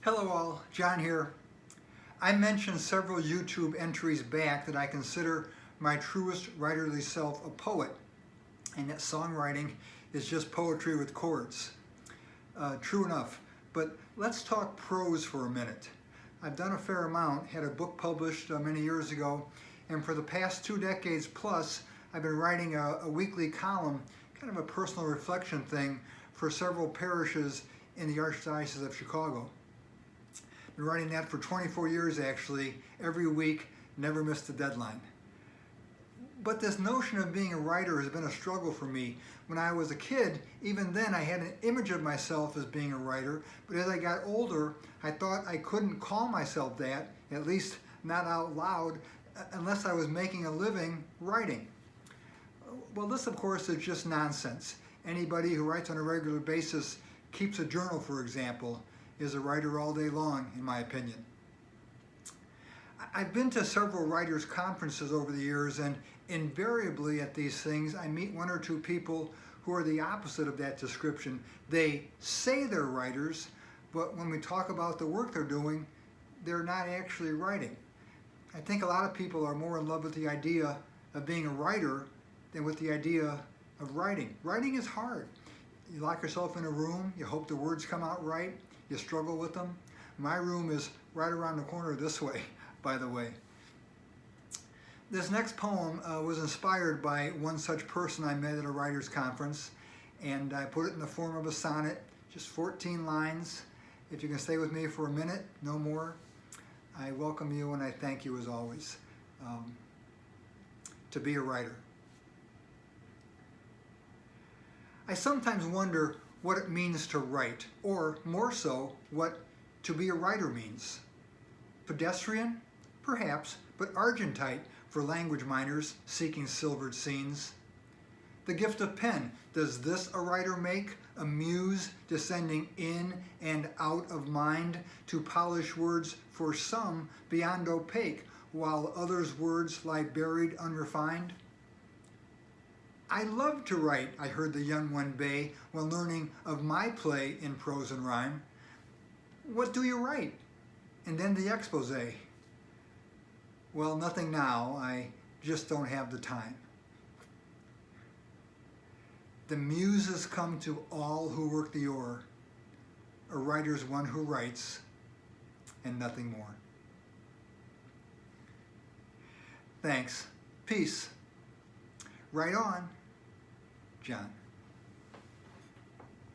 Hello all, John here. I mentioned several YouTube entries back that I consider my truest writerly self a poet, and that songwriting is just poetry with chords. True enough, but let's talk prose for a minute. I've done a fair amount, had a book published many years ago, and for the past 2 decades plus, I've been writing a weekly column, kind of a personal reflection thing, for several parishes in the Archdiocese of Chicago. Been writing that for 24 years actually, every week, never missed a deadline. But this notion of being a writer has been a struggle for me. When I was a kid, even then I had an image of myself as being a writer, but as I got older, I thought I couldn't call myself that, at least not out loud, unless I was making a living writing. Well, this of course is just nonsense. Anybody who writes on a regular basis, keeps a journal for example, is a writer all day long, in my opinion. I've been to several writers' conferences over the years, and invariably at these things I meet 1 or 2 people who are the opposite of that description. They say they're writers, but when we talk about the work they're doing, they're not actually writing. I think a lot of people are more in love with the idea of being a writer than with the idea of writing. Writing is hard. You lock yourself in a room, you hope the words come out right, you struggle with them. My room is right around the corner this way, by the way. This next poem was inspired by one such person I met at a writer's conference, and I put it in the form of a sonnet, just 14 lines. If you can stay with me for a minute, no more, I welcome you and I thank you as always. To be a writer. I sometimes wonder what it means to write, or more so, what to be a writer means. Pedestrian? Perhaps, but argentite for language minors seeking silvered scenes. The gift of pen, does this a writer make? A muse descending in and out of mind to polish words for some beyond opaque, while others' words lie buried unrefined? I love to write, I heard the young one bay while learning of my play in prose and rhyme. What do you write? And then the expose. Well, nothing now, I just don't have the time. The muses come to all who work the oar. A writer's one who writes, and nothing more. Thanks. Peace. Right on, John.